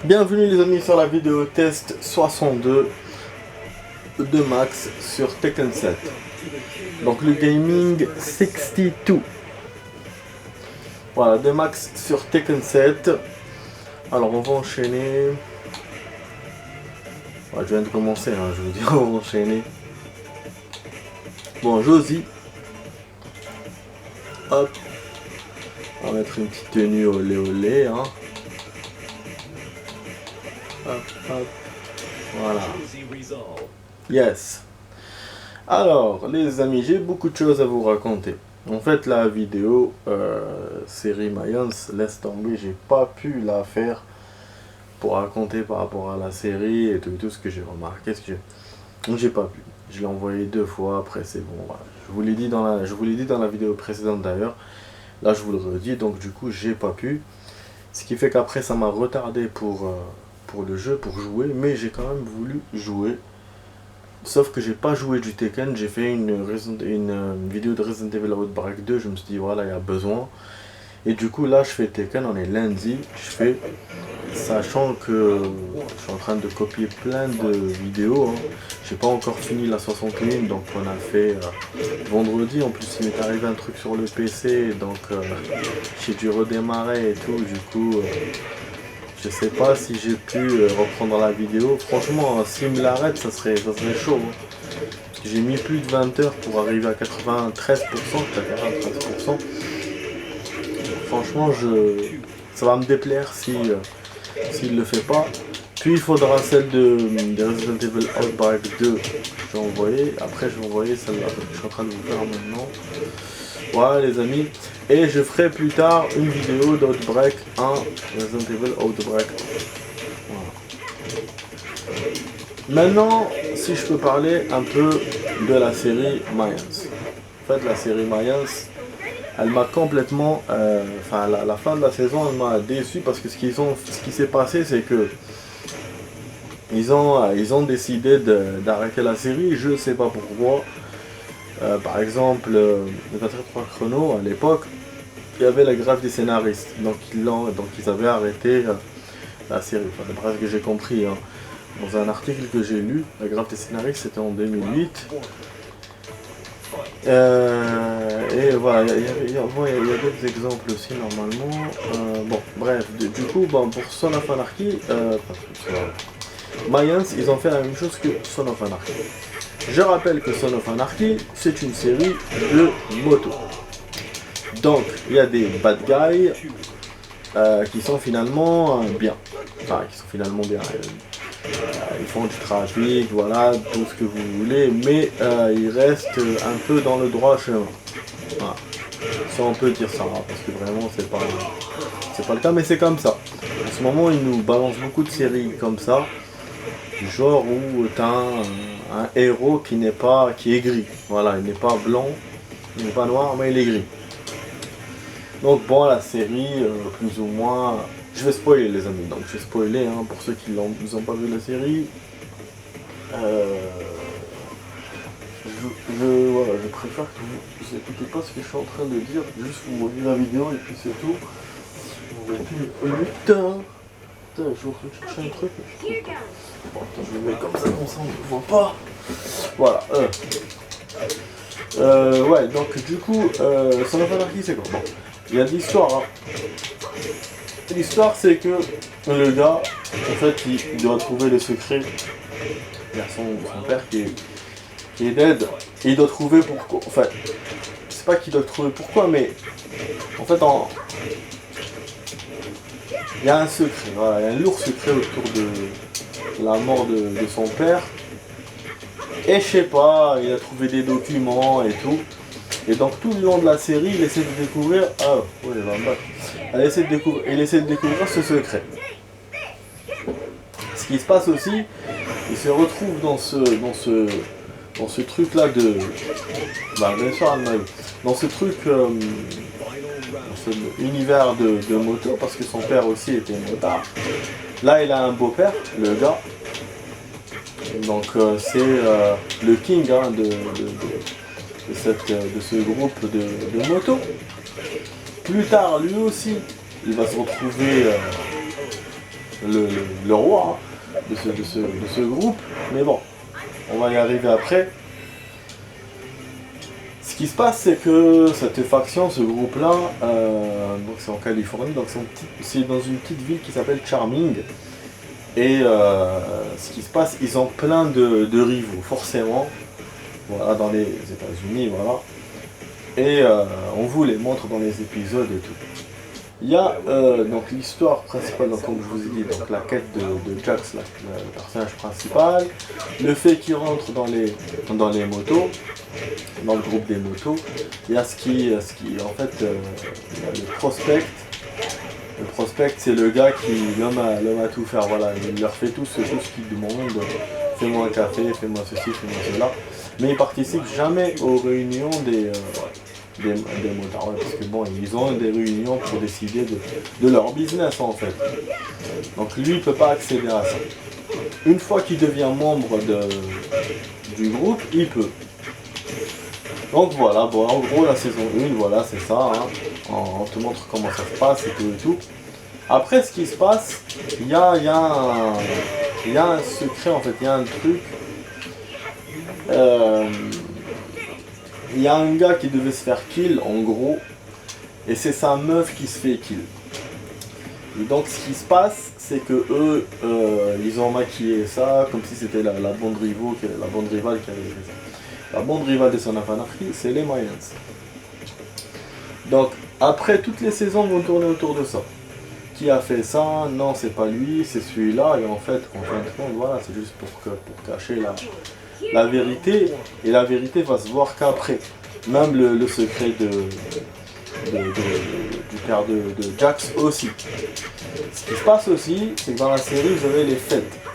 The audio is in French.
Bienvenue les amis sur la vidéo test 62 de Max sur Tekken 7. Donc le gaming 62. Voilà, de Max sur Tekken 7. Alors on va enchaîner. Ouais, je viens de commencer, hein, je vous dis, on va enchaîner. Bon, Josie. Hop. On va mettre une petite tenue olé olé, hein. Hop, hop. Voilà. Yes. Alors, les amis, j'ai beaucoup de choses à vous raconter. En fait, la vidéo série Mayans, laisse tomber, j'ai pas pu la faire pour raconter par rapport à la série et tout ce que j'ai remarqué. Donc j'ai pas pu. Je l'ai envoyé 2 fois, après c'est bon. Voilà. Je vous l'ai dit dans la vidéo précédente d'ailleurs. Là, je vous le redis, donc du coup, j'ai pas pu. Ce qui fait qu'après, ça m'a retardé pour le jeu, pour jouer, mais j'ai quand même voulu jouer. Sauf que j'ai pas joué du Tekken, j'ai fait une vidéo de Resident Evil Outbreak 2, je me suis dit voilà, il y a besoin. Et du coup là je fais Tekken, on est lundi, je fais, sachant que je suis en train de copier plein de vidéos, hein. J'ai pas encore fini la 61, donc on a fait vendredi, en plus il m'est arrivé un truc sur le PC, donc j'ai dû redémarrer et tout, du coup je sais pas si j'ai pu reprendre la vidéo. Franchement, s'il me l'arrête, ça serait chaud, hein. J'ai mis plus de 20 heures pour arriver à 93%, 93%. Franchement, ça va me déplaire s'il le fait pas. Puis il faudra celle de Resident Evil Outbreak 2 que je vais envoyer. Après, je vais envoyer celle-là que je suis en train de vous faire maintenant. Voilà les amis, et je ferai plus tard une vidéo d'Outbreak 1, Resident Evil Outbreak 1. Voilà. Maintenant, si je peux parler un peu de la série Mayans. En fait, la série Mayans, elle m'a complètement, la fin de la saison, elle m'a déçu parce que ce qui s'est passé, c'est que ils ont décidé d'arrêter la série. Je sais pas pourquoi. Par exemple, le 23 chrono, à l'époque, il y avait la grève des scénaristes, donc ils avaient arrêté la série, enfin, d'après ce que j'ai compris, hein. Dans un article que j'ai lu, la grève des scénaristes c'était en 2008, et voilà, il y a d'autres exemples aussi normalement, bon, bref, du coup, bon, pour Son of Anarchy, Mayans, ils ont fait la même chose que Son of Anarchy. Je rappelle que Son of Anarchy, c'est une série de motos. Donc, il y a des bad guys qui sont finalement bien. Enfin, qui sont finalement bien. Ils font du trafic, voilà, tout ce que vous voulez, mais ils restent un peu dans le droit chemin. Voilà. Ça, on peut dire ça, hein, parce que vraiment, c'est pas le cas, mais c'est comme ça. En ce moment, ils nous balancent beaucoup de séries comme ça. Du genre où tu as un héros qui est gris. Voilà, il n'est pas blanc, il n'est pas noir, mais il est gris. Donc bon, la série, plus ou moins, je vais spoiler les amis, donc je vais spoiler, hein, pour ceux qui n'ont pas vu la série. Voilà, je préfère que vous écoutez pas ce que je suis en train de dire, juste vous voyez la vidéo et puis c'est tout. Vous mettez putain. Putain, je suis en train de chercher un truc, mais je trouve pas. Bon, attends, je le mets comme ça on ne voit pas. Voilà. Ouais, donc du coup, Son of Anarchy, c'est quoi? Bon, il y a de l'histoire. Hein. L'histoire, c'est que le gars, en fait, il doit trouver le secret. Il y a son père qui est dead. Et il doit trouver pourquoi. En fait, c'est pas qu'il doit trouver pourquoi, mais en fait, il y a un secret, voilà, il y a un lourd secret autour de la mort de son père. Et je sais pas, il a trouvé des documents et tout. Et donc tout le long de la série, il essaie de découvrir. Ah, ouais, il va me battre. Il essaie de découvrir ce secret. Ce qui se passe aussi, il se retrouve dans ce truc là de. Bah bien sûr, dans ce truc. Univers de moto, parce que son père aussi était motard. Là il a un beau-père, le gars, donc c'est le king, hein, de ce groupe de moto. Plus tard lui aussi il va se retrouver le roi hein, de ce groupe. Mais bon, on va y arriver après. Ce qui se passe, c'est que cette faction, ce groupe-là, donc c'est en Californie, donc c'est dans une petite ville qui s'appelle Charming. Et ce qui se passe, ils ont plein de rivaux, forcément, voilà, dans les États-Unis, voilà. Et on vous les montre dans les épisodes et tout. Il y a donc l'histoire principale, donc, comme je vous ai dit, donc la quête de Jax, le personnage principal, le fait qu'il rentre dans les motos, dans le groupe des motos. Il y a ce qui en fait, il y a le prospect. Le prospect, c'est le gars l'homme à tout faire, voilà, il leur fait tout ce qu'ils demandent, fais-moi un café, fais-moi ceci, fais-moi cela. Mais il participe jamais aux réunions des motards, ouais, parce que bon, ils ont des réunions pour décider de leur business en fait. Donc lui, il peut pas accéder à ça. Une fois qu'il devient membre du groupe, il peut. Donc voilà, bon, en gros la saison 1, voilà, c'est ça, hein. On te montre comment ça se passe et tout. Après, ce qui se passe, il y a un secret en fait, il y a un truc. Il y a un gars qui devait se faire kill en gros, et c'est sa meuf qui se fait kill. Et donc ce qui se passe, c'est que eux, ils ont maquillé ça comme si c'était la bande rivale qui avait fait ça. La bande rivale de Son of Anarchy, c'est les Mayans. Donc après, toutes les saisons vont tourner autour de ça. Qui a fait ça? Non, c'est pas lui, c'est celui-là. Et en fin de compte, voilà, c'est juste pour cacher la vérité. Et la vérité va se voir qu'après. Même le secret du père de Jax aussi. Ce qui se passe aussi, c'est que dans la série, vous avez les fêtes.